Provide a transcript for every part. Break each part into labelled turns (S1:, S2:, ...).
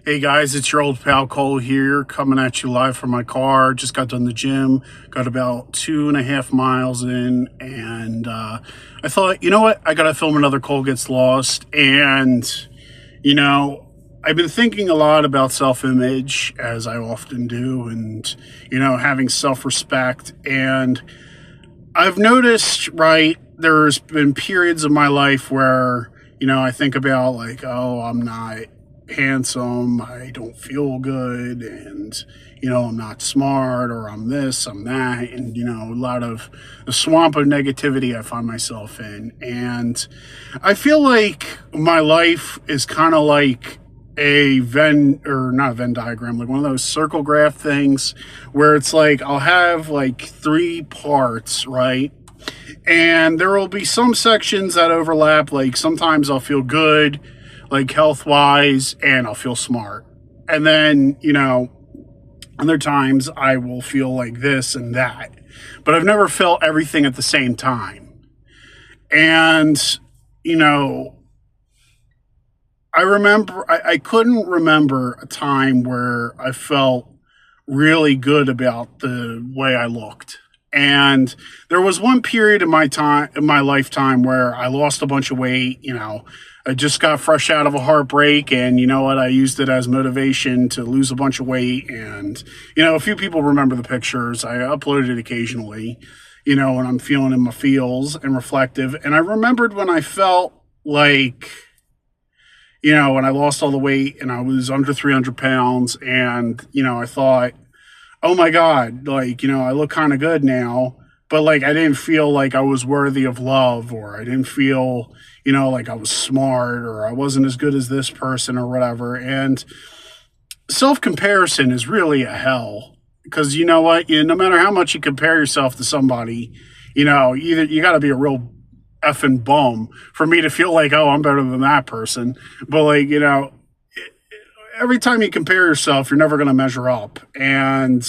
S1: Hey guys, it's your old pal Cole here, coming at you live from my car. Just got done the gym, got about 2.5 miles in, and I thought, you know what, I gotta film another Chole Gets Lost. And, you know, I've been thinking a lot about self image, as I often do, and, having self respect. And I've noticed, right, there's been periods of my life where, I think about, like, oh, I'm not handsome, I don't feel good, and, I'm not smart, or I'm this, I'm that, and, a lot of the swamp of negativity I find myself in. And I feel like my life is kind of like a Venn, or not a Venn diagram, like one of those circle graph things where it's like I'll have like three parts, right? And there will be some sections that overlap. Like sometimes I'll feel good, like health wise, and I'll feel smart. And then, other times I will feel like this and that. But I've never felt everything at the same time. And, you know, I couldn't remember a time where I felt really good about the way I looked. And there was one period in my lifetime where I lost a bunch of weight. I just got fresh out of a heartbreak, and you know what? I used it as motivation to lose a bunch of weight. And, a few people remember the pictures. I uploaded it occasionally, when I'm feeling in my feels and reflective. And I remembered when I felt like, when I lost all the weight and I was under 300 pounds, and, I thought, oh my God, like, I look kind of good now, but like, I didn't feel like I was worthy of love, or I didn't feel, like I was smart, or I wasn't as good as this person or whatever. And self comparison is really a hell, because you know what? No matter how much you compare yourself to somebody, either you got to be a real effing bum for me to feel like, oh, I'm better than that person. But like, every time you compare yourself, you're never going to measure up. And,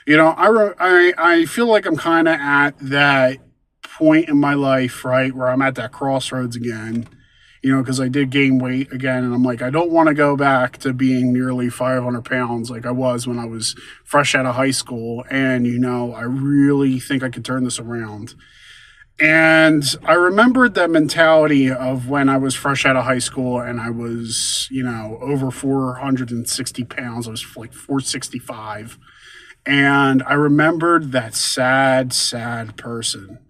S1: I feel like I'm kind of at that point in my life, right, where I'm at that crossroads again, because I did gain weight again. And I'm like, I don't want to go back to being nearly 500 pounds like I was when I was fresh out of high school. And, I really think I could turn this around. And I remembered that mentality of when I was fresh out of high school and I was, over 460 pounds. I was like 465. And I remembered that sad, sad person.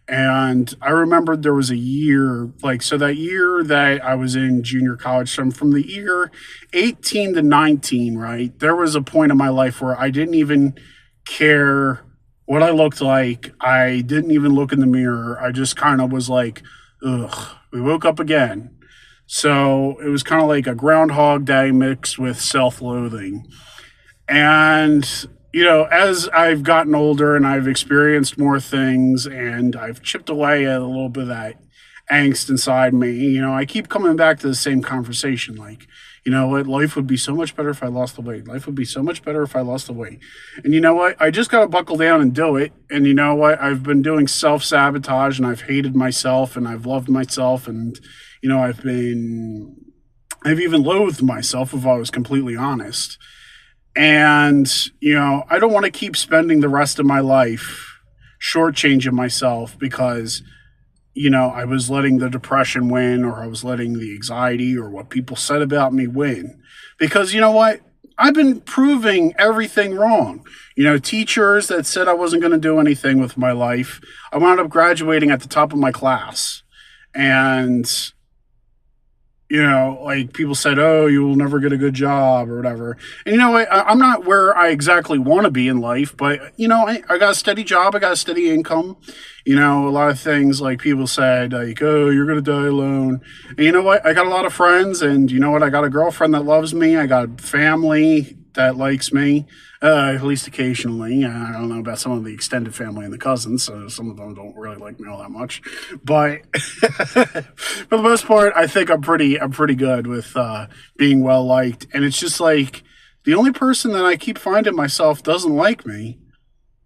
S1: And I remembered there was a year, so that year that I was in junior college, so from the year 18 to 19, right? There was a point in my life where I didn't even care what I looked like. I didn't even look in the mirror. I just kind of was like, ugh, we woke up again. So it was kind of like a Groundhog Day mixed with self-loathing. And, as I've gotten older and I've experienced more things and I've chipped away at a little bit of that angst inside me, I keep coming back to the same conversation. Like, you know what? Life would be so much better if I lost the weight. Life would be so much better if I lost the weight. And you know what? I just got to buckle down and do it. And you know what? I've been doing self-sabotage, and I've hated myself, and I've loved myself. And, I've even loathed myself, if I was completely honest. And, I don't want to keep spending the rest of my life shortchanging myself because I was letting the depression win, or I was letting the anxiety or what people said about me win. Because you know what? I've been proving everything wrong. Teachers that said I wasn't going to do anything with my life, I wound up graduating at the top of my class. And, like people said, oh, you will never get a good job or whatever. And I'm not where I exactly want to be in life, but, I got a steady job. I got a steady income. A lot of things like people said, like, oh, you're going to die alone. And you know what? I got a lot of friends, and you know what? I got a girlfriend that loves me. I got family that likes me, at least occasionally. I don't know about some of the extended family and the cousins, so some of them don't really like me all that much. But for the most part, I think I'm pretty good with being well liked. And it's just like the only person that I keep finding myself doesn't like me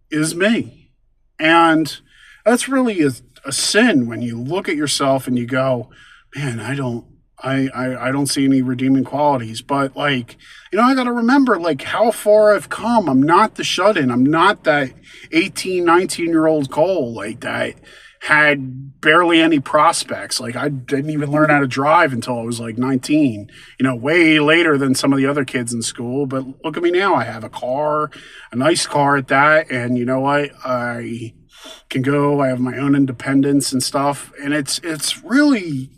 S1: is me. And that's really a sin when you look at yourself and you go, man, I don't I don't see any redeeming qualities. But like, I got to remember like how far I've come. I'm not the shut-in. I'm not that 18, 19-year old Cole like that had barely any prospects. Like I didn't even learn how to drive until I was like 19, way later than some of the other kids in school. But look at me now. I have a car, a nice car at that. And you know what? I can go. I have my own independence and stuff. And it's really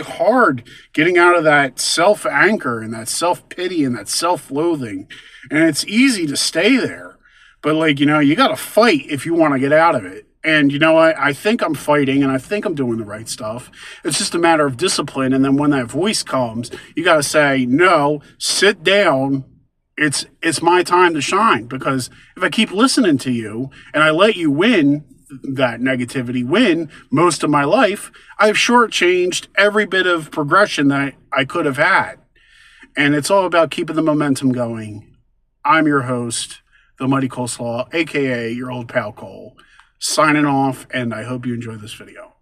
S1: hard getting out of that self anchor and that self pity and that self loathing. And it's easy to stay there. But like, you got to fight if you want to get out of it. And you know what? I think I'm fighting and I think I'm doing the right stuff. It's just a matter of discipline. And then when that voice comes, you got to say, no, sit down. It's my time to shine, because if I keep listening to you and I let you win that negativity win most of my life, I've shortchanged every bit of progression that I could have had. And it's all about keeping the momentum going. I'm your host, the Mighty Coleslaw, aka your old pal Cole, signing off, and I hope you enjoy this video.